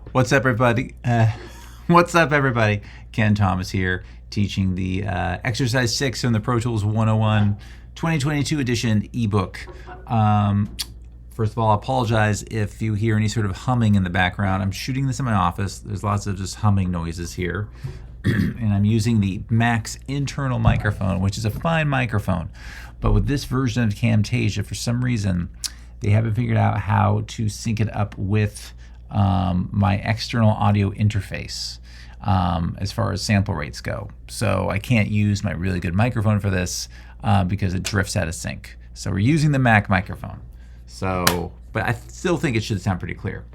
What's up, everybody? What's up, everybody? Ken Thomas here, teaching the Exercise 6 on the Pro Tools 101 2022 edition ebook. First of all, I apologize if you hear any sort of humming in the background. I'm shooting this in my office. There's lots of just humming noises here. And I'm using the Mac's internal microphone, which is a fine microphone. But with this version of Camtasia, for some reason, they haven't figured out how to sync it up with my external audio interface as far as sample rates go. So I can't use my really good microphone for this because it drifts out of sync. So we're using the Mac microphone. But I still think it should sound pretty clear.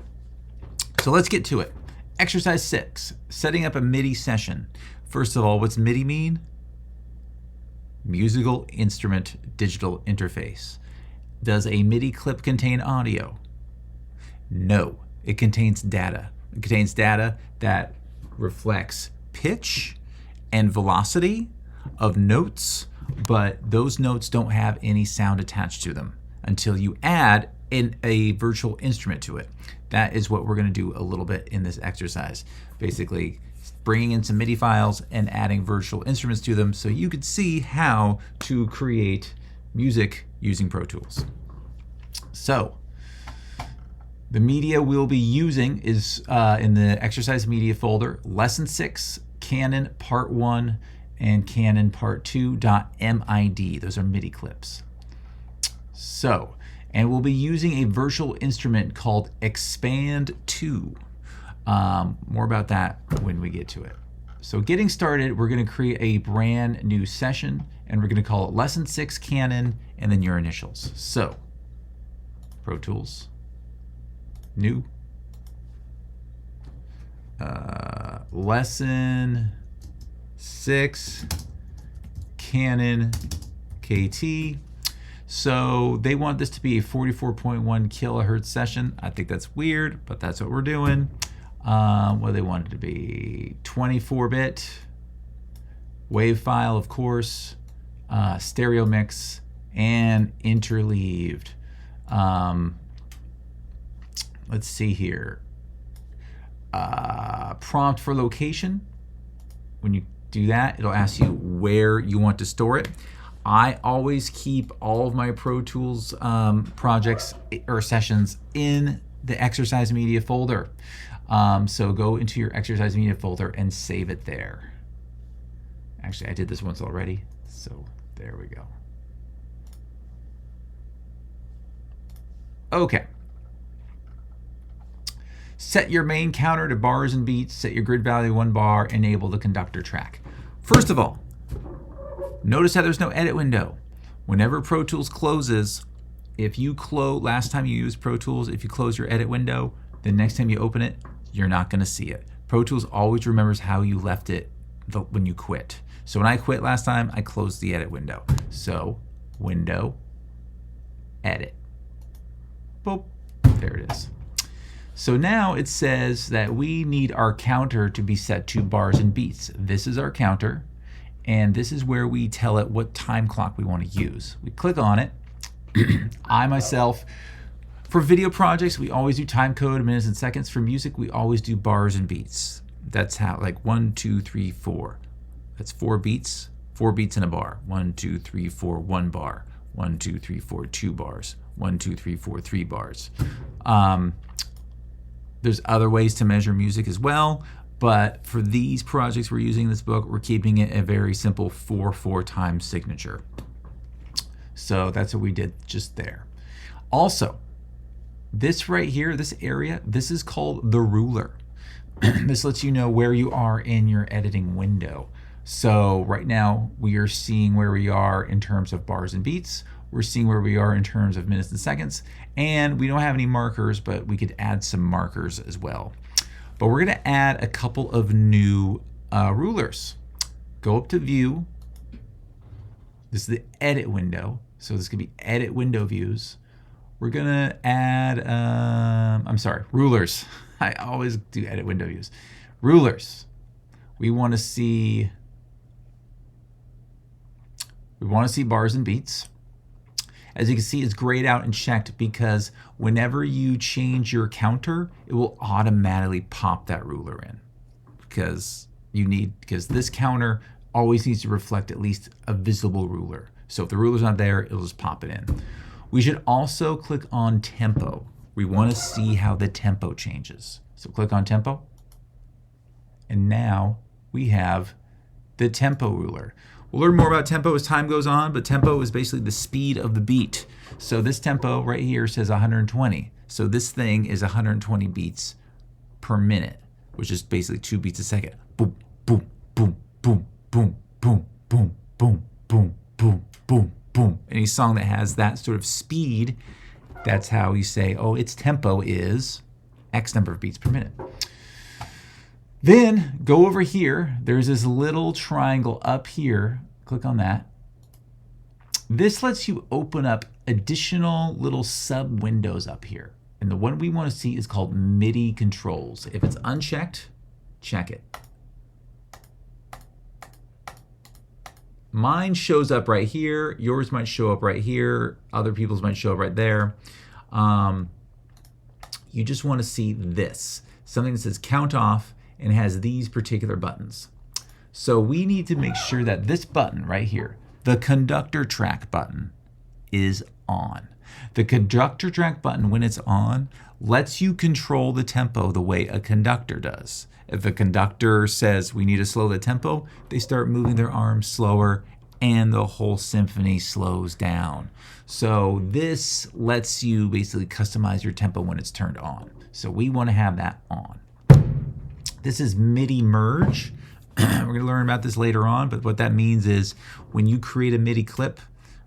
So let's get to it. Exercise 6, setting up a MIDI session. First of all, what's MIDI mean? Musical Instrument Digital Interface. Does a MIDI clip contain audio? No, it contains data. It contains data that reflects pitch and velocity of notes, but those notes don't have any sound attached to them until you add a virtual instrument to it. That is what we're going to do a little bit in this exercise. Basically, bringing in some MIDI files and adding virtual instruments to them so you could see how to create music using Pro Tools. So, the media we'll be using is in the exercise media folder, Lesson 6, Canon Part 1, and Canon Part 2.mid. Those are MIDI clips. So, and we'll be using a virtual instrument called Expand 2. More about that when we get to it. So getting started, we're going to create a brand new session, and we're going to call it Lesson 6 Canon, and then your initials. So, Pro Tools, new, Lesson 6 Canon KT. So they want this to be a 44.1 kilohertz session. I think that's weird, but that's what we're doing. What do they want it to be? 24-bit wave file, of course, stereo mix, and interleaved. Let's see here. Prompt for location. When you do that, it'll ask you where you want to store it. I always keep all of my Pro Tools projects or sessions in the exercise media folder. So go into your exercise media folder and save it there. Actually, I did this once already, so there we go. Okay. Set your main counter to bars and beats. Set your grid value 1 bar. Enable the conductor track. First of all, notice how there's no edit window. Whenever Pro Tools closes, if you last time you used Pro Tools, if you close your edit window, the next time you open it, you're not going to see it. Pro Tools always remembers how you left it when you quit. So when I quit last time, I closed the edit window. So window, edit. Boop, there it is. So now it says that we need our counter to be set to bars and beats. This is our counter, and this is where we tell it what time clock we want to use. We click on it. I myself, for video projects, we always do time code, minutes and seconds. For music, we always do bars and beats. That's how, like 1, 2, 3, 4. That's 4 beats in a bar. 1, 2, 3, 4, 1 bar. 1, 2, 3, 4, 2 bars. 1, 2, 3, 4, 3 bars. There's other ways to measure music as well, but for these projects we're using in this book, we're keeping it a very simple 4/4 time signature. So that's what we did just there. Also, this right here, this area, this is called the ruler. This lets you know where you are in your editing window. So right now we are seeing where we are in terms of bars and beats. We're seeing where we are in terms of minutes and seconds, and we don't have any markers, but we could add some markers as well. But we're going to add a couple of new rulers. Go up to View. This is the Edit window, so this could be Edit Window Views. We're going to add, rulers. I always do Edit Window Views. Rulers. We want to see bars and beats. As you can see, it's grayed out and checked because whenever you change your counter, it will automatically pop that ruler in because this counter always needs to reflect at least a visible ruler. So if the ruler's not there, it'll just pop it in. We should also click on tempo. We want to see how the tempo changes. So click on tempo. And now we have the tempo ruler. We'll learn more about tempo as time goes on, but tempo is basically the speed of the beat. So this tempo right here says 120. So this thing is 120 beats per minute, which is basically 2 beats a second. Boom, boom, boom, boom, boom, boom, boom, boom, boom, boom, boom, boom. Any song that has that sort of speed, that's how you say, oh, its tempo is X number of beats per minute. Then go over here. There's this little triangle up here. Click on that. This lets you open up additional little sub windows up here. And the one we want to see is called MIDI controls. If it's unchecked, check it. Mine shows up right here. Yours might show up right here. Other people's might show up right there. You just want to see this. Something that says count off and has these particular buttons. So we need to make sure that this button right here, the conductor track button, is on. The conductor track button, when it's on, lets you control the tempo the way a conductor does. If the conductor says we need to slow the tempo, they start moving their arms slower and the whole symphony slows down. So this lets you basically customize your tempo when it's turned on. So we want to have that on. This is MIDI merge. We're going to learn about this later on, but what that means is when you create a MIDI clip,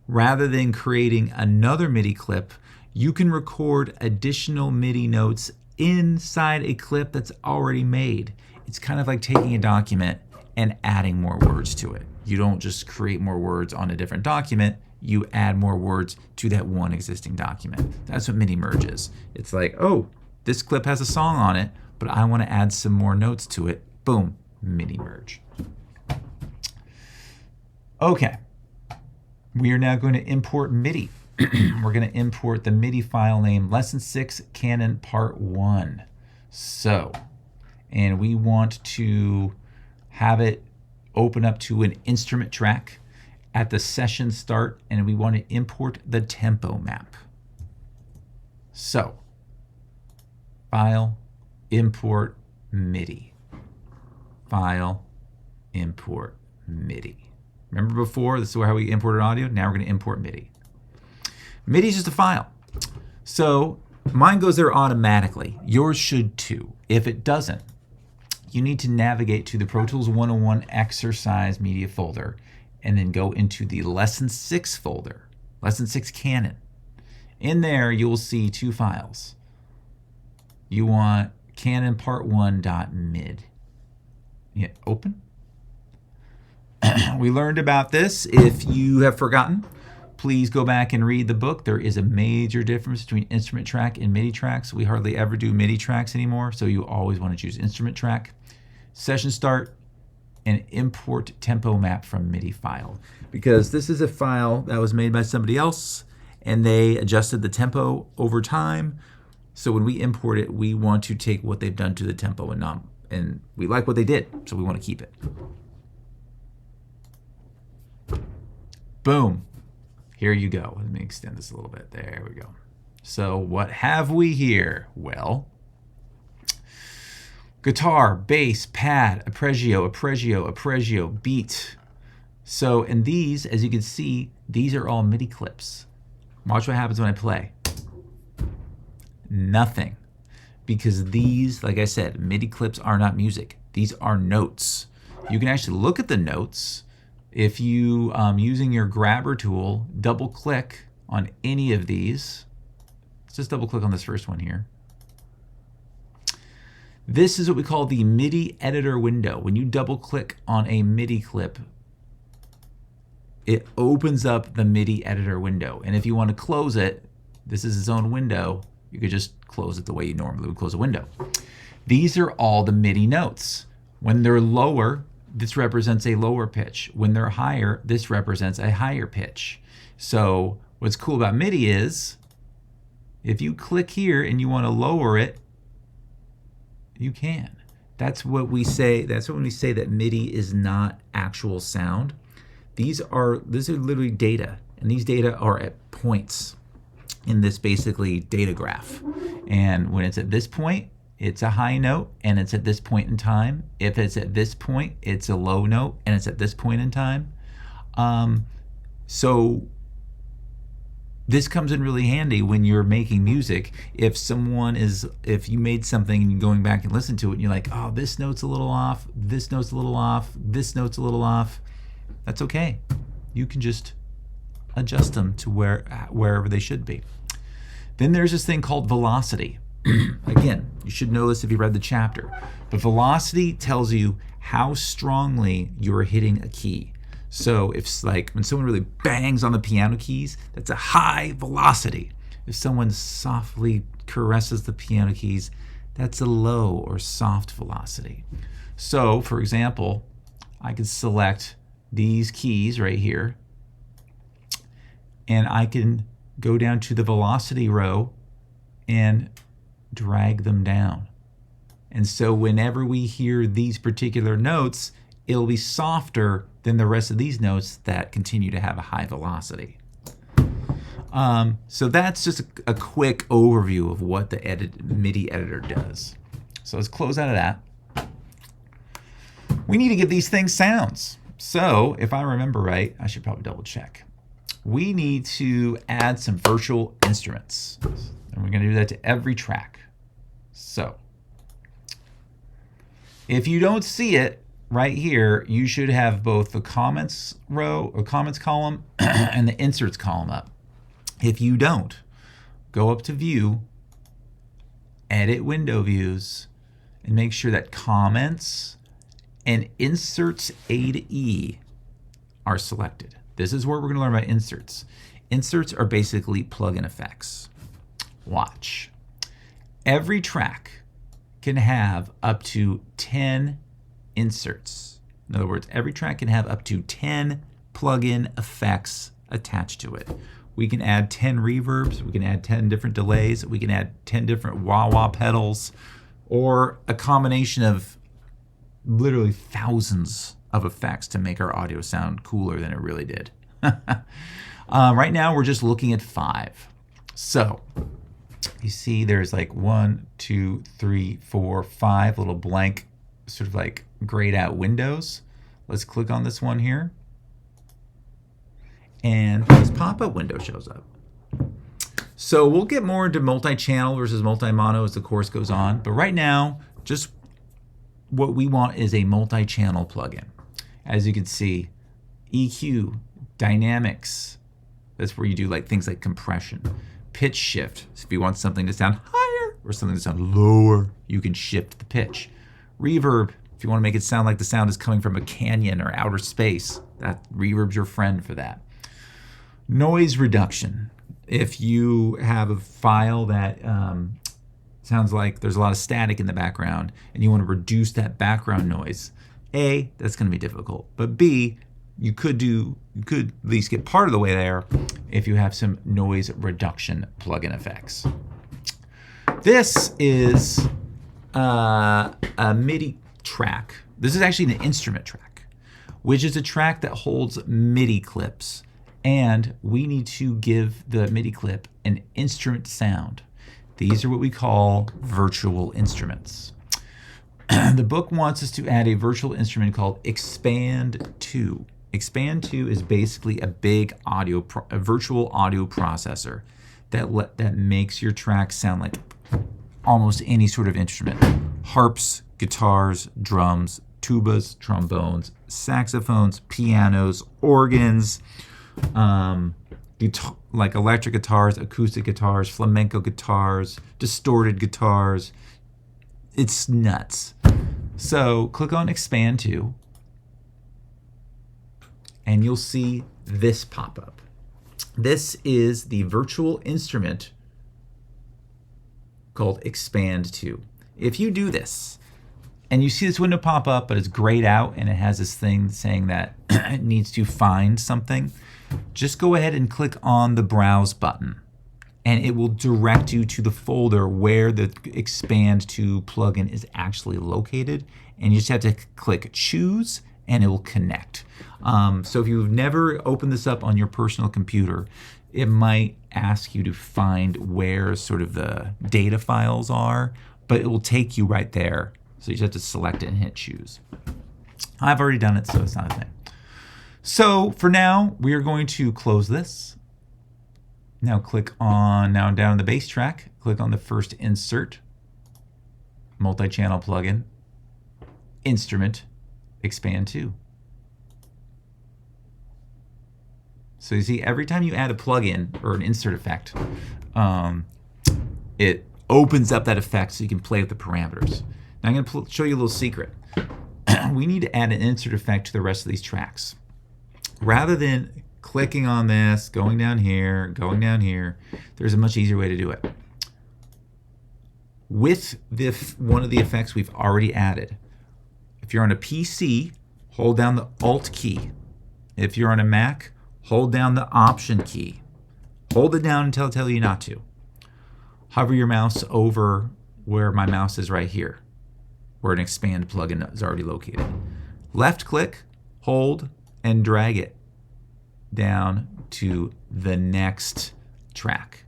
rather than creating another MIDI clip, you can record additional MIDI notes inside a clip that's already made. It's kind of like taking a document and adding more words to it. You don't just create more words on a different document, you add more words to that one existing document. That's what MIDI merge is. It's like, oh, this clip has a song on it, but I want to add some more notes to it. Boom, MIDI merge. Okay, we are now going to import MIDI. We're going to import the MIDI file name Lesson 6 Canon Part 1. So, and we want to have it open up to an instrument track at the session start, and we want to import the tempo map. So, File, Import MIDI. File, Import MIDI. Remember before, this is how we imported audio? Now we're going to import MIDI. MIDI is just a file. So mine goes there automatically. Yours should too. If it doesn't, you need to navigate to the Pro Tools 101 exercise media folder and then go into the Lesson 6 folder, Lesson 6 Canon. In there, you'll see two files. You want Canon Part 1.mid. Hit open. We learned about this. If you have forgotten, please go back and read the book. There is a major difference between instrument track and MIDI tracks. We hardly ever do MIDI tracks anymore, so you always want to choose instrument track. Session start and import tempo map from MIDI file, because this is a file that was made by somebody else and they adjusted the tempo over time. So when we import it, we want to take what they've done to the tempo and we like what they did, so we want to keep it. Boom. Here you go. Let me extend this a little bit. There we go. So what have we here? Well, guitar, bass, pad, arpeggio, beat. So, and these, as you can see, these are all MIDI clips. Watch what happens when I play. Nothing. Because these, like I said, MIDI clips are not music. These are notes. You can actually look at the notes. If you, using your grabber tool, double click on any of these. Let's just double click on this first one here. This is what we call the MIDI editor window. When you double click on a MIDI clip, it opens up the MIDI editor window. And if you want to close it, this is its own window, you could just close it the way you normally would close a window. These are all the MIDI notes. When they're lower, this represents a lower pitch. When they're higher, this represents a higher pitch. So What's cool about MIDI is if you click here and you want to lower it, you can. That's what we say. That's when we say that MIDI is not actual sound. These are literally data, and these data are at points in this basically data graph. And when it's at this point, it's a high note, and it's at this point in time. If it's at this point, it's a low note, and it's at this point in time. So this comes in really handy when you're making music. If you made something and you're going back and listen to it and you're like, oh, this note's a little off, this note's a little off, this note's a little off, that's okay. You can just adjust them to wherever they should be. Then there's this thing called velocity. Again, you should know this if you read the chapter. But velocity tells you how strongly you're hitting a key. So if it's like when someone really bangs on the piano keys, that's a high velocity. If someone softly caresses the piano keys, that's a low or soft velocity. So for example, I could select these keys right here, and I can go down to the velocity row and drag them down. And so whenever we hear these particular notes, it'll be softer than the rest of these notes that continue to have a high velocity. So that's just a quick overview of what the MIDI editor does. So let's close out of that. We need to give these things sounds. So if I remember right, I should probably double check. We need to add some virtual instruments. And we're going to do that to every track. So if you don't see it right here, you should have both the comments row or comments column and the inserts column up. If you don't, go up to View, Edit Window Views, and make sure that Comments and Inserts A to E are selected. This is where we're going to learn about inserts. Inserts are basically plug-in effects. Watch. Every track can have up to 10 inserts. In other words, every track can have up to 10 plug-in effects attached to it. We can add 10 reverbs, we can add 10 different delays, we can add 10 different wah-wah pedals, or a combination of literally thousands of effects to make our audio sound cooler than it really did. Right now we're just looking at 5. So you see there's like 1, 2, 3, 4, 5 little blank sort of like grayed out windows. Let's click on this one here, and this pop-up window shows up. So we'll get more into multi-channel versus multi-mono as the course goes on, but right now just what we want is a multi-channel plugin. As you can see, EQ, dynamics, that's where you do like things like compression, pitch shift. So if you want something to sound higher or something to sound lower, you can shift the pitch. Reverb, if you want to make it sound like the sound is coming from a canyon or outer space, that reverb's your friend for that. Noise reduction. If you have a file that sounds like there's a lot of static in the background and you want to reduce that background noise, A, that's going to be difficult, but B, you could at least get part of the way there if you have some noise reduction plugin effects. This is a MIDI track. This is actually an instrument track, which is a track that holds MIDI clips, and we need to give the MIDI clip an instrument sound. These are what we call virtual instruments. The book wants us to add a virtual instrument called Expand 2. Expand 2 is basically a big virtual audio processor that makes your track sound like almost any sort of instrument. Harps, guitars, drums, tubas, trombones, saxophones, pianos, organs, like electric guitars, acoustic guitars, flamenco guitars, distorted guitars. It's nuts. So click on Expand 2 and you'll see this pop up. This is the virtual instrument called Expand 2. If you do this and you see this window pop up but it's grayed out and it has this thing saying that it needs to find something, just go ahead and click on the Browse button, and it will direct you to the folder where the Expand to plugin is actually located. And you just have to click Choose, and it will connect. So if you've never opened this up on your personal computer, it might ask you to find where sort of the data files are, but it will take you right there. So you just have to select it and hit Choose. I've already done it, so it's not a thing. So for now, we are going to close this. Now click on, now down the bass track, click on the first insert, multi-channel plugin, instrument, expand to. So you see, every time you add a plugin or an insert effect, it opens up that effect so you can play with the parameters. Now I'm going to show you a little secret. We need to add an insert effect to the rest of these tracks. Rather than clicking on this, going down here, there's a much easier way to do it. With one of the effects we've already added, if you're on a PC, hold down the Alt key. If you're on a Mac, hold down the Option key. Hold it down until I tell you not to. Hover your mouse over where my mouse is right here, where an Expand plugin is already located. Left click, hold, and drag it down to the next track.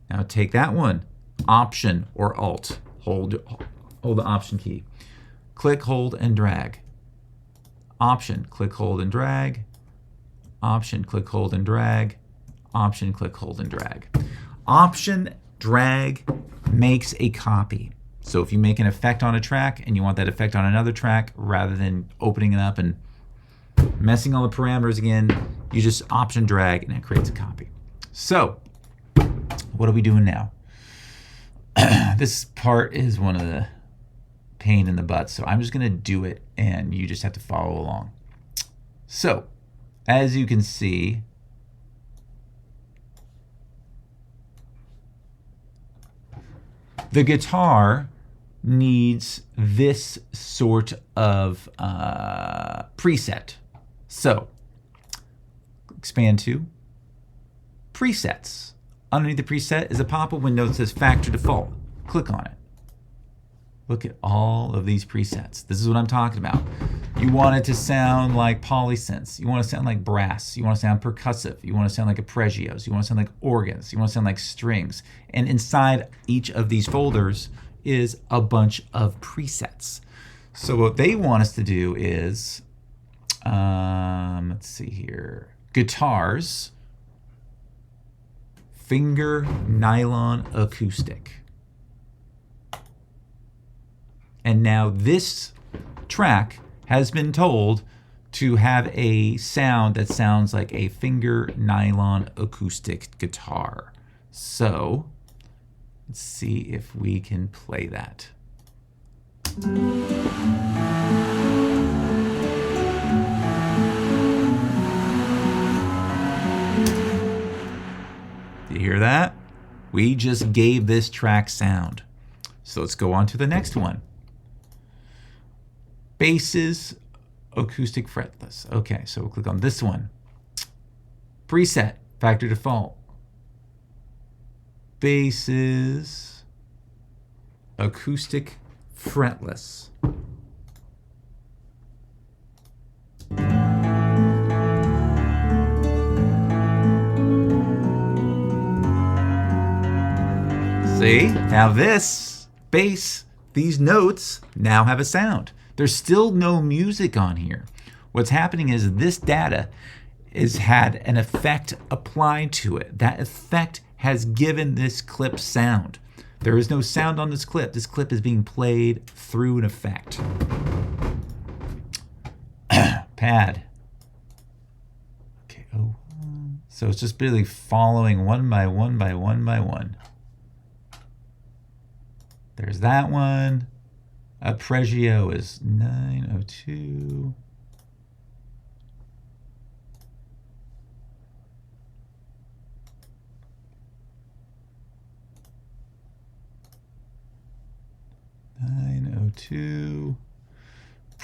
Now take that one, Option or Alt, hold the Option key. Click, hold, and drag. Option, click, hold, and drag. Option, click, hold, and drag. Option, click, hold, and drag. Option, drag makes a copy. So if you make an effect on a track and you want that effect on another track, rather than opening it up and messing all the parameters again, you just Option drag and it creates a copy. So what are we doing now? This part is one of the pain in the butt, so I'm just going to do it and you just have to follow along. So as you can see, the guitar needs this sort of preset. So expand to presets. Underneath the preset is a pop-up window that says Factory Default. Click on it. Look at all of these presets. This is what I'm talking about. You want it to sound like polysynths. You want to sound like brass. You want to sound percussive. You want to sound like arpeggios. You want to sound like organs. You want to sound like strings. And inside each of these folders is a bunch of presets. So what they want us to do is, let's see here, guitars, finger nylon acoustic. And now this track has been told to have a sound that sounds like a finger nylon acoustic guitar. So let's see if we can play that. Do you hear that? We just gave this track sound. So let's go on to the next one. Basses, acoustic fretless. Okay, so we'll click on this one. Preset, Factory Default. Basses, acoustic fretless. See, now this bass, these notes now have a sound. There's still no music on here. What's happening is this data has had an effect applied to it. That effect has given this clip sound. There is no sound on this clip. This clip is being played through an effect. Pad. Okay, oh. So it's just really following one by one by one by one. There's that one. Arpeggio is 902.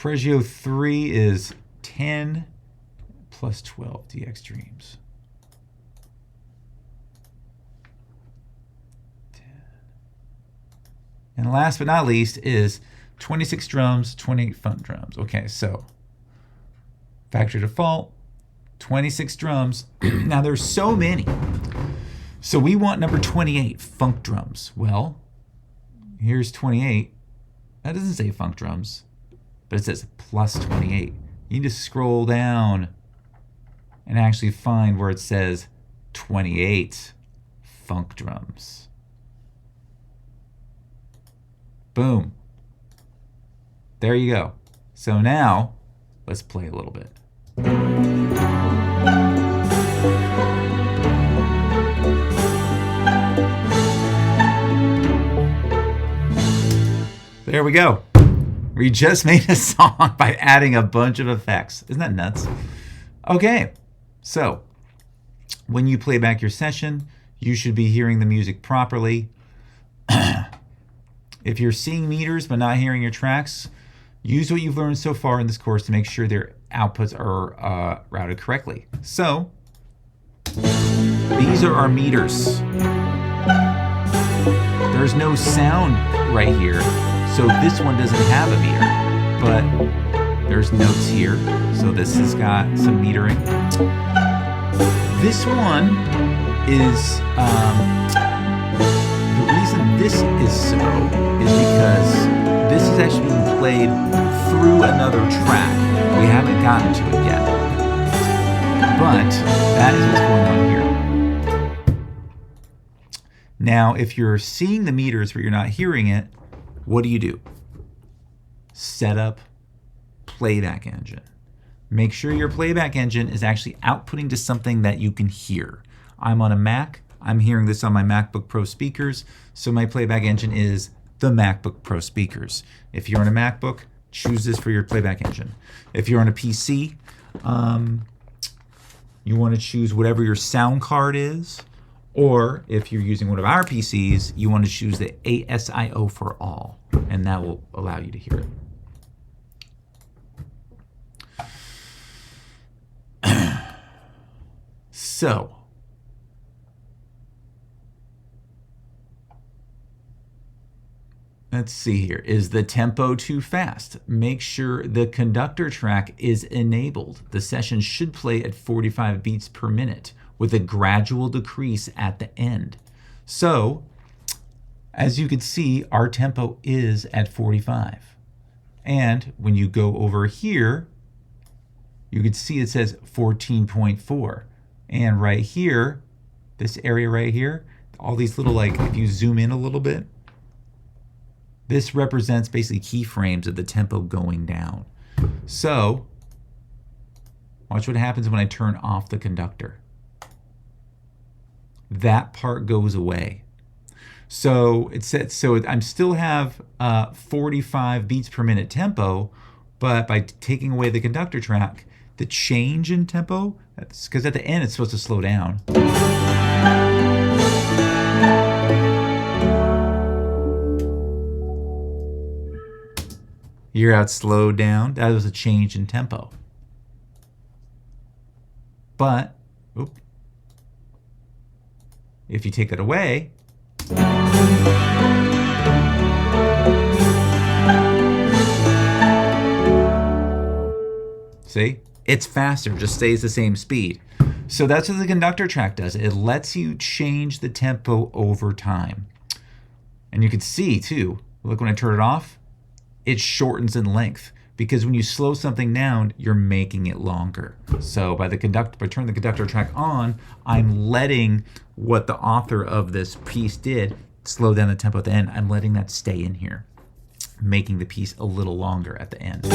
Arpeggio 3 is 10 plus 12 DX Dreams. 10. And last but not least is 26 drums, 28 funk drums. Okay, so factory default, 26 drums. Now there's so many. So we want number 28, funk drums. Well, here's 28. That doesn't say funk drums, but it says plus 28. You need to scroll down and actually find where it says 28 funk drums. Boom. There you go. So now, let's play a little bit. There we go. We just made a song by adding a bunch of effects. Isn't that nuts? Okay, so when you play back your session, you should be hearing the music properly. If you're seeing meters but not hearing your tracks, use what you've learned so far in this course to make sure their outputs are routed correctly. So, these are our meters. There's no sound right here, so this one doesn't have a meter, but there's notes here, so this has got some metering. This one is, the reason this is so is because this is actually being played through another track. We haven't gotten to it yet, but that is what's going on here. Now, if you're seeing the meters but you're not hearing it, what do? Set up playback engine. Make sure your playback engine is actually outputting to something that you can hear. I'm on a Mac. I'm hearing this on my MacBook Pro speakers, so my playback engine is the MacBook Pro speakers. If you're on a MacBook, choose this for your playback engine. If you're on a PC, you want to choose whatever your sound card is, or if you're using one of our PCs, you want to choose the ASIO for all, and that will allow you to hear it. So, let's see here. Is the tempo too fast? Make sure the conductor track is enabled. The session should play at 45 beats per minute with a gradual decrease at the end. So, as you can see, our tempo is at 45. And when you go over here, you can see it says 14.4. And right here, this area right here, all these little, like, if you zoom in a little bit, this represents basically keyframes of the tempo going down. So, watch what happens when I turn off the conductor. That part goes away. So it says, so I still have 45 beats per minute tempo, but by taking away the conductor track, the change in tempo, because at the end it's supposed to slow down. You hear how it slowed down? That was a change in tempo. But, if you take that away, see? It's faster, just stays the same speed. So that's what the conductor track does. It lets you change the tempo over time. And you can see too, look when I turn it off, it shortens in length. Because when you slow something down, you're making it longer. So by turning the conductor track on, I'm letting what the author of this piece did, slow down the tempo at the end, I'm letting that stay in here, making the piece a little longer at the end.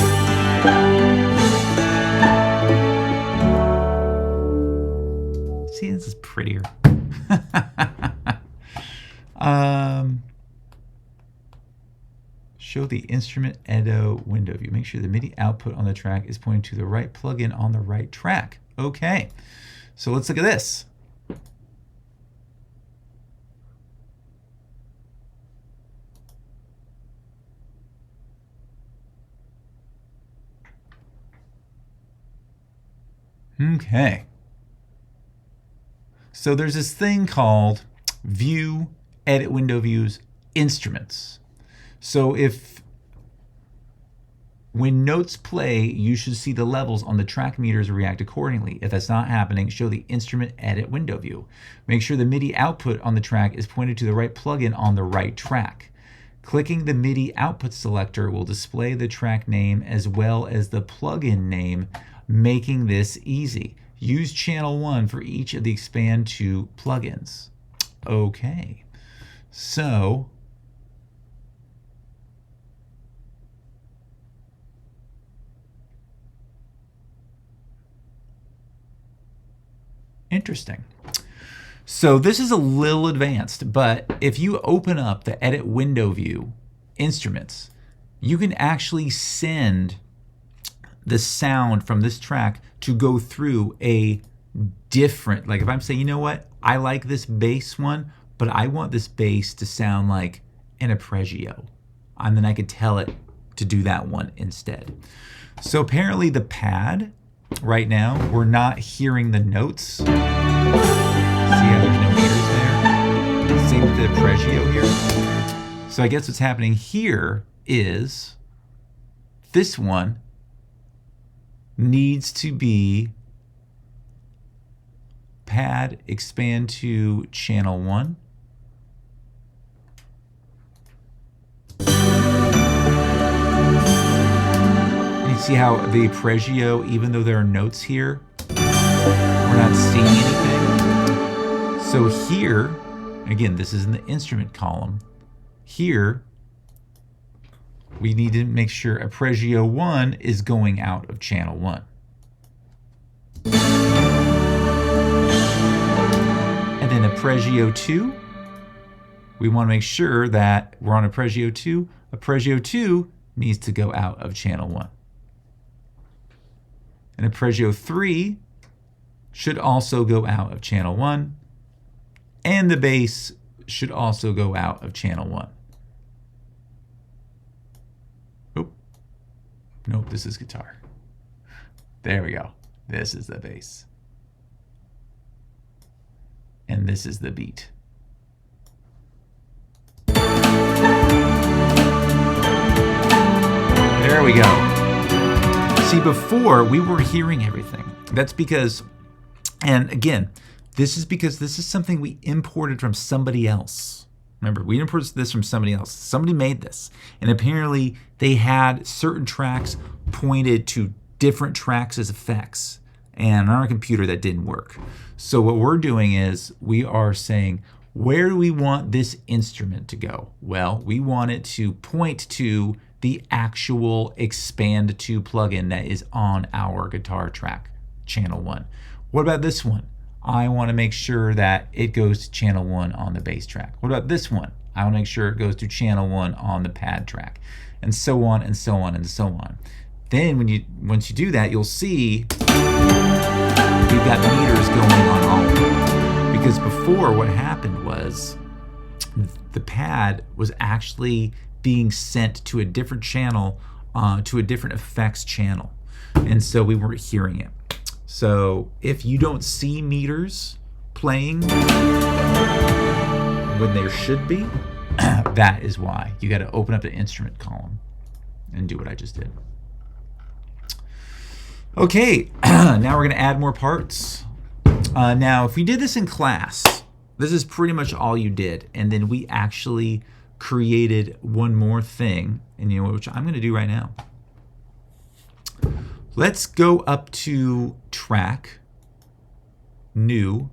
See, this is prettier. Show the instrument Edo window view. Make sure the MIDI output on the track is pointing to the right plugin on the right track. Okay, so let's look at this. Okay. So there's this thing called View, Edit Window Views, Instruments. So when notes play, you should see the levels on the track meters react accordingly. If that's not happening, show the Instrument Edit Window View. Make sure the MIDI output on the track is pointed to the right plugin on the right track. Clicking the MIDI output selector will display the track name as well as the plugin name, making this easy. Use channel 1 for each of the Expand 2 plugins. Okay, so interesting. So this is a little advanced, but if you open up the Edit Window View, Instruments, you can actually send the sound from this track to go through a different, like if I'm saying, you know what, I like this bass one, but I want this bass to sound like an arpeggio, and then I could tell it to do that one instead. So apparently the pad, right now, we're not hearing the notes. See how there's no meters there? Same with the arpeggio here. So I guess what's happening here is this one needs to be pad expand to channel 1. And you see how the arpeggio, even though there are notes here, we're not seeing anything. So here, again, this is in the instrument column. Here, we need to make sure arpeggio 1 is going out of channel 1. And then arpeggio 2, we want to make sure that we're on arpeggio 2. Arpeggio 2 needs to go out of channel 1. And arpeggio 3 should also go out of channel 1. And the bass should also go out of channel 1. Nope, this is guitar. There we go. This is the bass. And this is the beat. There we go. See, before we were hearing everything. That's because, and again, this is because this is something we imported from somebody else. Remember, we imported this from somebody else. Somebody made this. And apparently they had certain tracks pointed to different tracks as effects. And on our computer that didn't work. So what we're doing is we are saying, where do we want this instrument to go? Well, we want it to point to the actual Expand 2 plugin that is on our guitar track, channel 1. What about this one? I want to make sure that it goes to channel 1 on the bass track. What about this one? I want to make sure it goes to channel 1 on the pad track, and so on and so on and so on. Then once you do that, you'll see you've got meters going on all of them. Because before, what happened was the pad was actually being sent to a different channel, to a different effects channel, and so we weren't hearing it. So if you don't see meters playing when there should be, that is why. You got to open up the instrument column and do what I just did. Okay, now we're going to add more parts. Now, if we did this in class, this is pretty much all you did. And then we actually created one more thing, and you know, which I'm going to do right now. Let's go up to track, new,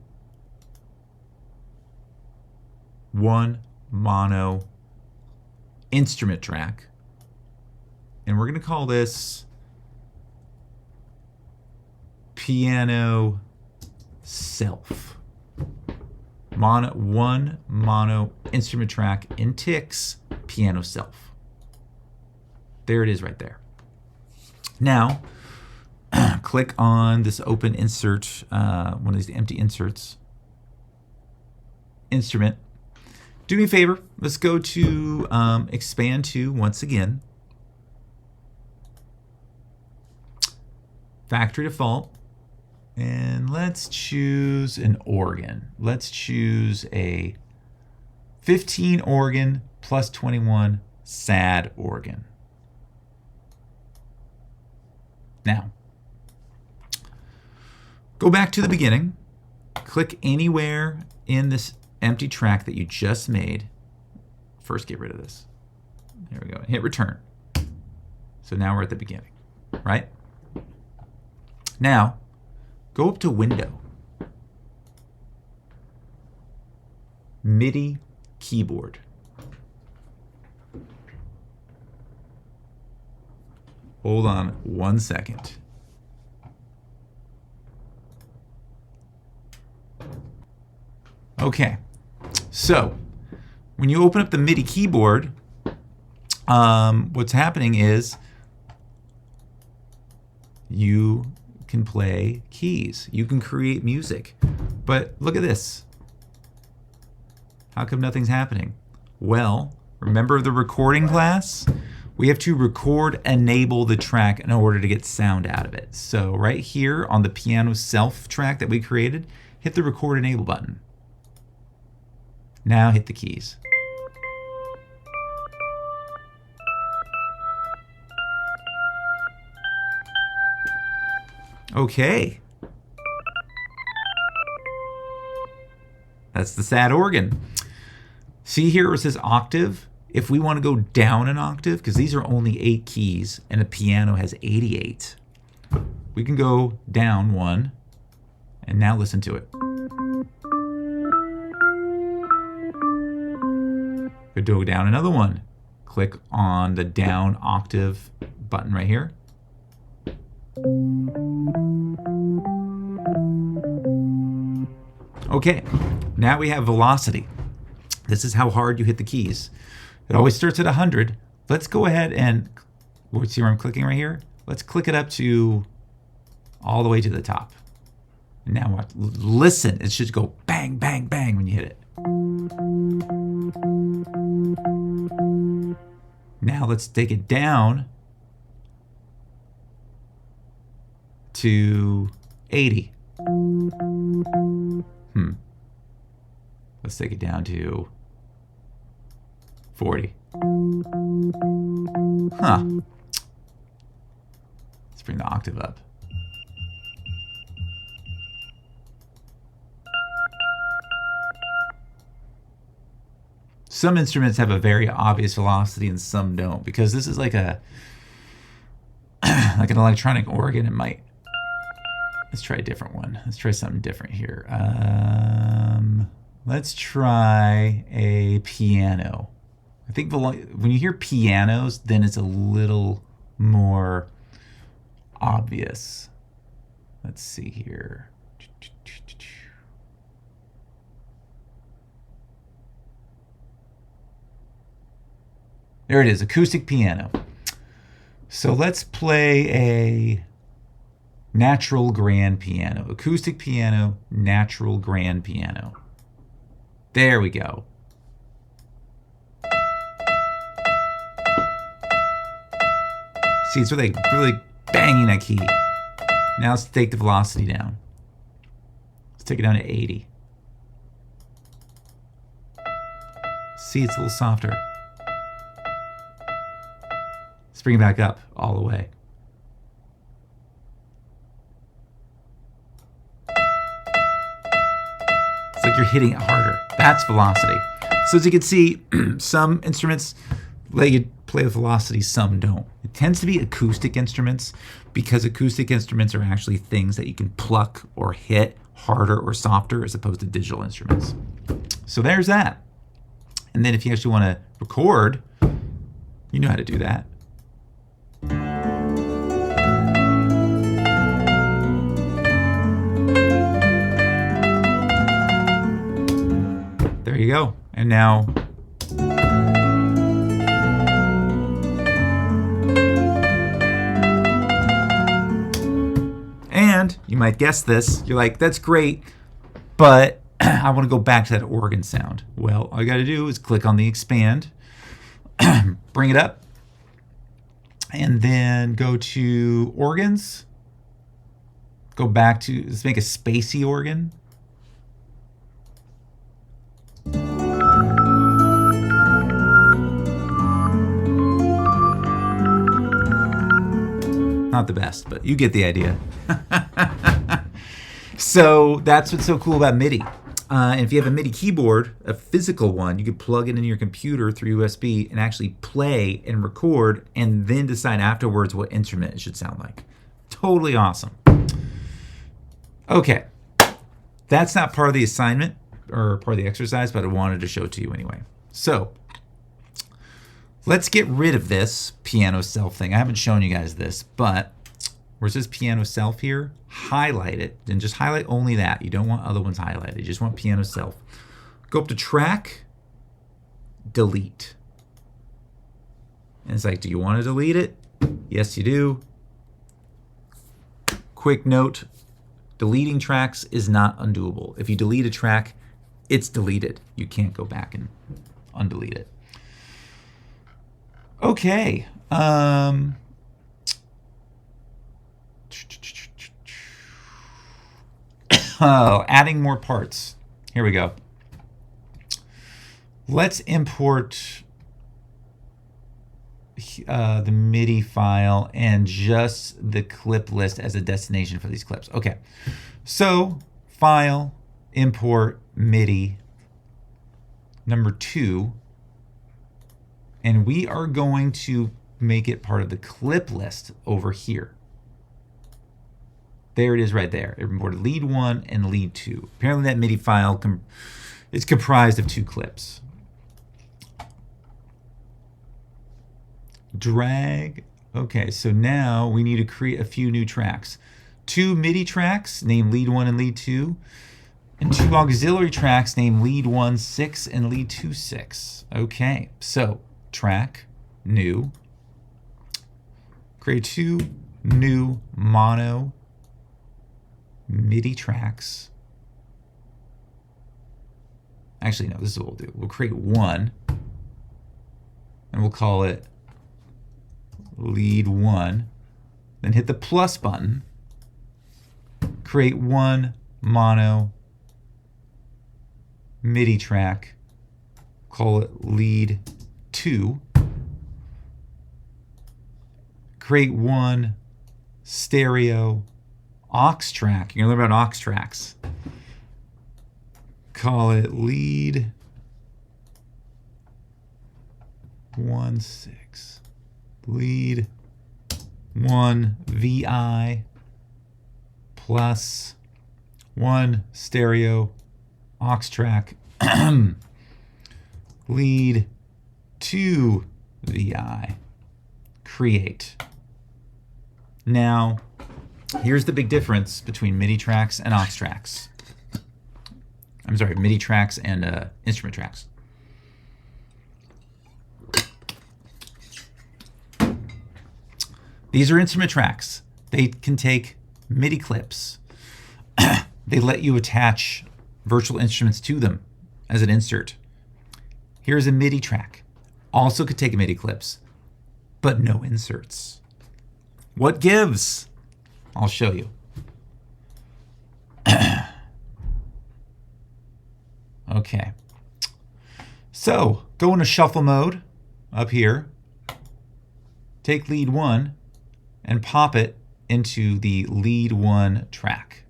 1 mono instrument track. And we're going to call this piano self. 1 mono instrument track in ticks, piano self. There it is right there. Now, click on this open insert, one of these empty inserts, instrument. Do me a favor, let's go to Expand 2 once again. Factory default. And let's choose an organ. Let's choose a 15 organ plus 21 sad organ. Now, go back to the beginning. Click anywhere in this empty track that you just made. First, get rid of this. There we go. And hit return. So now we're at the beginning, right? Now, go up to Window. MIDI keyboard. Hold on 1 second. Okay, so when you open up the MIDI keyboard, what's happening is you can play keys. You can create music. But look at this. How come nothing's happening? Well, remember the recording class? We have to record enable the track in order to get sound out of it. So right here on the piano self track that we created, hit the record enable button. Now hit the keys. Okay. That's the sad organ. See here where it says octave? If we want to go down an octave, because these are only 8 keys and a piano has 88, we can go down one, and now listen to it. Could go down another one. Click on the down octave button right here. Okay, now we have velocity. This is how hard you hit the keys. It always starts at 100. Let's go ahead and, see where I'm clicking right here? Let's click it up to all the way to the top. And now watch, listen, it should go bang, bang, bang when you hit it. Now let's take it down to 80. Let's take it down to 40. Huh. Let's bring the octave up. Some instruments have a very obvious velocity and some don't, because this is like a like an electronic organ. It might. Let's try a different one. Let's try something different here. Let's try a piano. I think when you hear pianos, then it's a little more obvious. Let's see here. There it is, acoustic piano. So let's play a natural grand piano. Acoustic piano, natural grand piano. There we go. See, it's really banging that key. Now let's take the velocity down. Let's take it down to 80. See, it's a little softer. Let's bring it back up all the way. It's like you're hitting it harder. That's velocity. So as you can see, some instruments let you play with velocity, some don't. It tends to be acoustic instruments, because acoustic instruments are actually things that you can pluck or hit harder or softer as opposed to digital instruments. So there's that. And then if you actually want to record, you know how to do that. There you go. And now and you might guess this. You're like, that's great, but I want to go back to that organ sound. Well, all you got to do is click on the expand, bring it up, and then go to organs, Go back to, let's make a spacey organ. Not the best, but you get the idea. So that's what's so cool about MIDI. And if you have a MIDI keyboard, a physical one, you can plug it into your computer through USB and actually play and record and then decide afterwards what instrument it should sound like. Totally awesome. Okay, that's not part of the assignment or part of the exercise, but I wanted to show it to you anyway. So let's get rid of this piano self thing. I haven't shown you guys this, but where it says piano self here, highlight it and just highlight only that. You don't want other ones highlighted. You just want piano self. Go up to track, delete. And it's like, do you want to delete it? Yes, you do. Quick note, deleting tracks is not undoable. If you delete a track, it's deleted. You can't go back and undelete it. Okay. Oh, adding more parts. Here we go. Let's import the MIDI file and just the clip list as a destination for these clips. Okay, so file, import MIDI number 2, and we are going to make it part of the clip list over here. There it is right there. It imported lead 1 and lead 2. Apparently that MIDI file is comprised of 2 clips. Drag. Okay, so now we need to create a few new tracks. 2 MIDI tracks named lead 1 and lead 2, and 2 auxiliary tracks named lead 1 6 and lead 2 6. Okay, so track, new, create 2 new mono MIDI tracks. Actually, no, this is what we'll do. We'll create 1, and we'll call it lead 1. Then hit the plus button. Create 1 mono MIDI track. Call it lead 2. Create 1 stereo aux track. You're going to learn about aux tracks. Call it lead 1 6. Lead 1 VI plus 1 stereo aux track. Lead 2 VI. Create. Now, here's the big difference between MIDI tracks and aux tracks. I'm sorry, MIDI tracks and instrument tracks. These are instrument tracks. They can take MIDI clips. They let you attach virtual instruments to them as an insert. Here's a MIDI track. Also could take MIDI clips, but no inserts. What gives? I'll show you. Okay. So go into shuffle mode up here. Take lead 1 and pop it into the lead 1 track.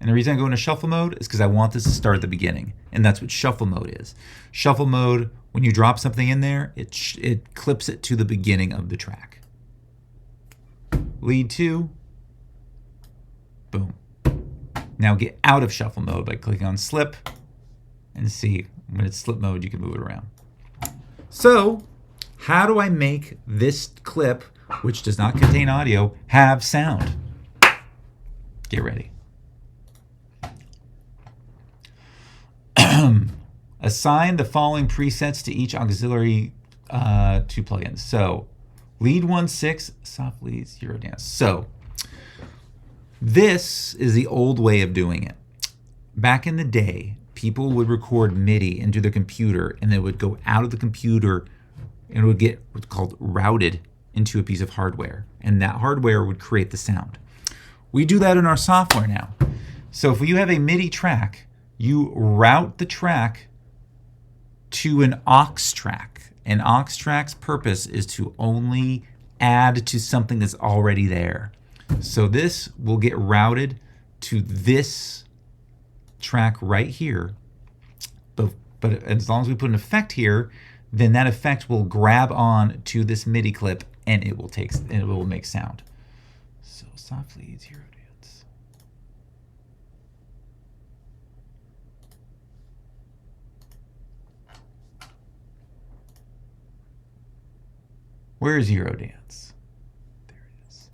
And the reason I go into shuffle mode is because I want this to start at the beginning. And that's what shuffle mode is. Shuffle mode, when you drop something in there, it clips it to the beginning of the track. Lead 2. Boom. Now get out of shuffle mode by clicking on slip and see when it's slip mode, you can move it around. So how do I make this clip, which does not contain audio, have sound? Get ready. Assign the following presets to each auxiliary 2 plugins. So lead 1 6, soft leads, Eurodance. So this is the old way of doing it. Back in the day, people would record MIDI into their computer, and they would go out of the computer and it would get what's called routed into a piece of hardware, and that hardware would create the sound. We do that in our software now. So if you have a MIDI track, you route the track to an aux track. An aux track's purpose is to only add to something that's already there. So this will get routed to this track right here. But as long as we put an effect here, then that effect will grab on to this MIDI clip and it will make sound. So soft lead, zero dance. Where is zero dance? There it is.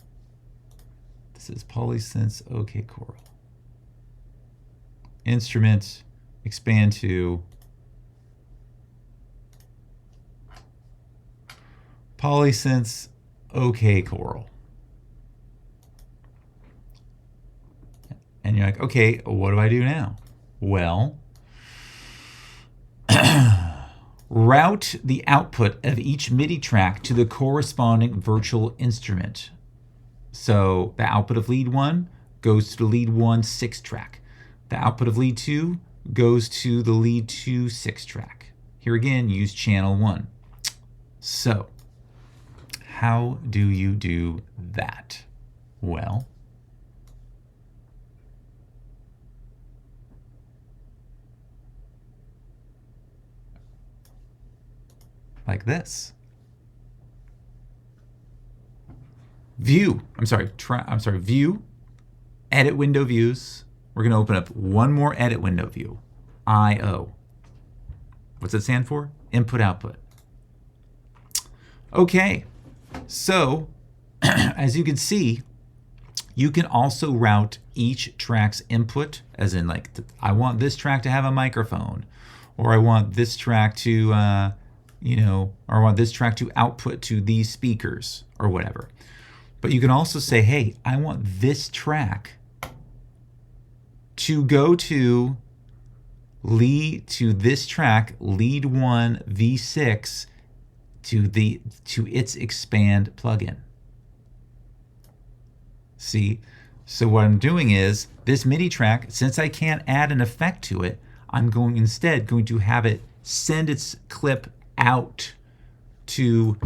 This is Polysynth's OK Choral. Instrument, expand to Polysynth's OK Choral. And you're like, okay, what do I do now? Well, route the output of each MIDI track to the corresponding virtual instrument. So the output of lead 1 goes to the lead 1 6 track. The output of lead 2 goes to the lead 2 6 track. Here again, use channel 1. So how do you do that? Well, like this. View, view, edit window views. We're going to open up one more edit window view, I/O. What's it stand for? Input output. Okay, so as you can see, you can also route each track's input, as in like, I want this track to have a microphone, or I want this track to, or I want this track to output to these speakers, or whatever. But you can also say, hey, I want this track to go to this track, lead 1 V6, to its expand plugin. See, so what I'm doing is this MIDI track, since I can't add an effect to it, I'm instead going to have it send its clip out to,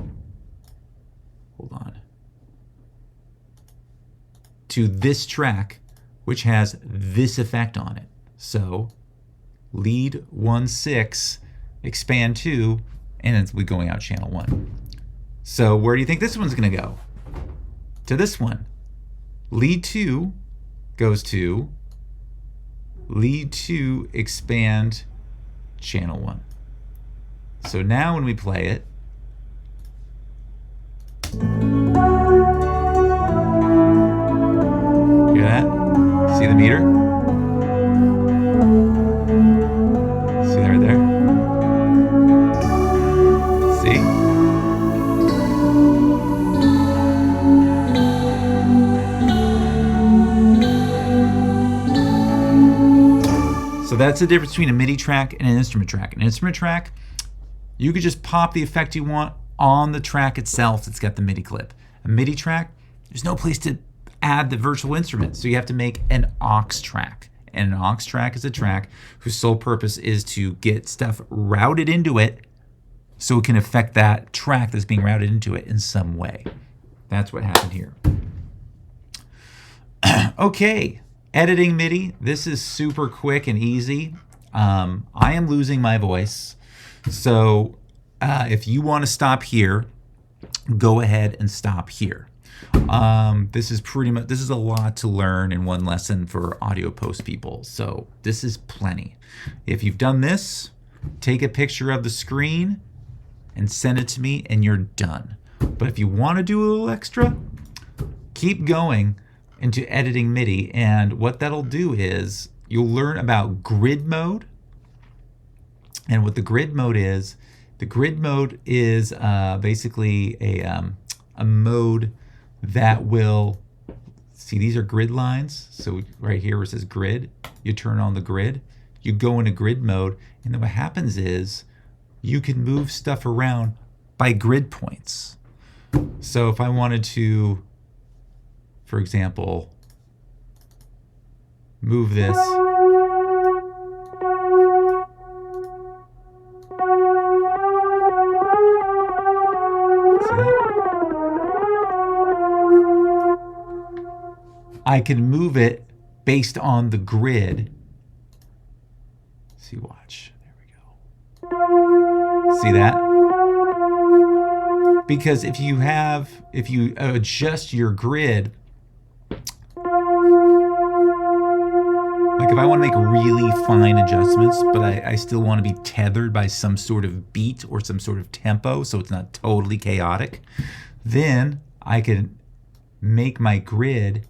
to this track, which has this effect on it. So lead 1 6, expand 2, and it's going out channel 1. So where do you think this one's going to go? To this one. Lead 2 goes to lead 2, expand channel 1. So now when we play it, hear that? See the meter? See that right there? See? So that's the difference between a MIDI track and an instrument track. An instrument track, you could just pop the effect you want on the track itself that's got the MIDI clip. A MIDI track, there's no place to add the virtual instrument, so you have to make an aux track. And an aux track is a track whose sole purpose is to get stuff routed into it so it can affect that track that's being routed into it in some way. That's what happened here. Okay, editing MIDI. This is super quick and easy. I am losing my voice, so if you want to stop here, go ahead and stop here. This is a lot to learn in one lesson for audio post people, so this is plenty. If you've done this, take a picture of the screen and send it to me and you're done. But if you want to do a little extra, keep going into editing MIDI, and what that'll do is you'll learn about grid mode. And what the grid mode is basically a mode that will, see, these are grid lines. So right here where it says grid, you turn on the grid, you go into grid mode, and then what happens is you can move stuff around by grid points. So if I wanted to, for example, move this. I can move it based on the grid. See, watch. There we go. See that? Because if you adjust your grid, like if I want to make really fine adjustments, but I still want to be tethered by some sort of beat or some sort of tempo, so it's not totally chaotic, then I can make my grid.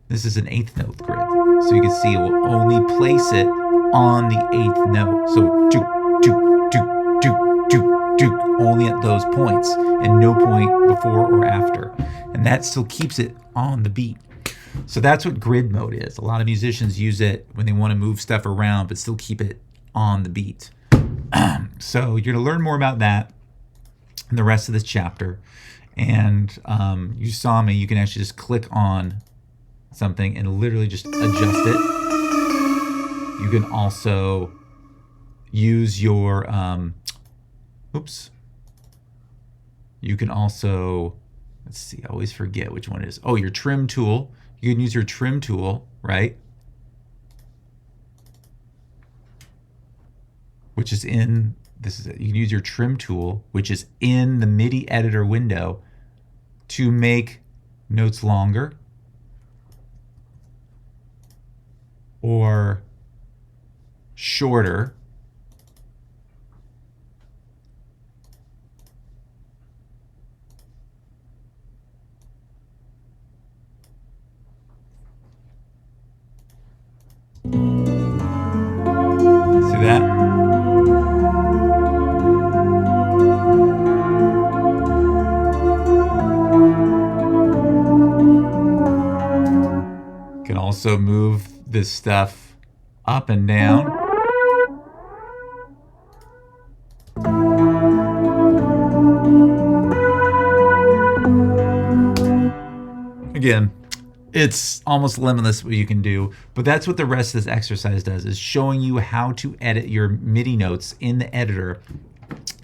This is an 8th note grid. So you can see it will only place it on the 8th note. So do, do, do, do, do, do, only at those points and no point before or after. And that still keeps it on the beat. So that's what grid mode is. A lot of musicians use it when they want to move stuff around but still keep it on the beat. So you're going to learn more about that in the rest of this chapter. And you saw me, you can actually just click on something and literally just adjust it. You can also use your you can also, let's see, I always forget which one it is. Oh, your trim tool. You can use your trim tool, right? Which is in, this is it. You can use your trim tool, which is in the MIDI editor window, to make notes longer or shorter. See that? You can also move this stuff up and down. Again, it's almost limitless what you can do, but that's what the rest of this exercise does, is showing you how to edit your MIDI notes in the editor.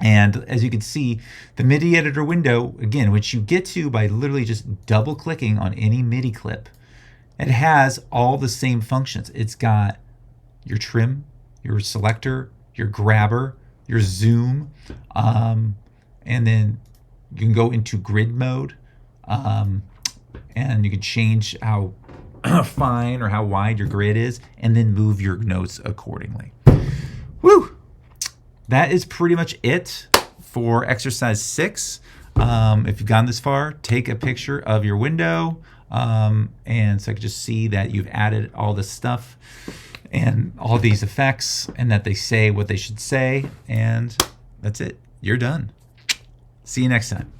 And as you can see, the MIDI editor window, again, which you get to by literally just double clicking on any MIDI clip, it has all the same functions. It's got your trim, your selector, your grabber, your zoom, and then you can go into grid mode, and you can change how fine or how wide your grid is, and then move your notes accordingly. Woo! That is pretty much it for exercise 6. If you've gone this far, take a picture of your window, and so I can just see that you've added all this stuff and all these effects, and that they say what they should say, and that's it. You're done. See you next time.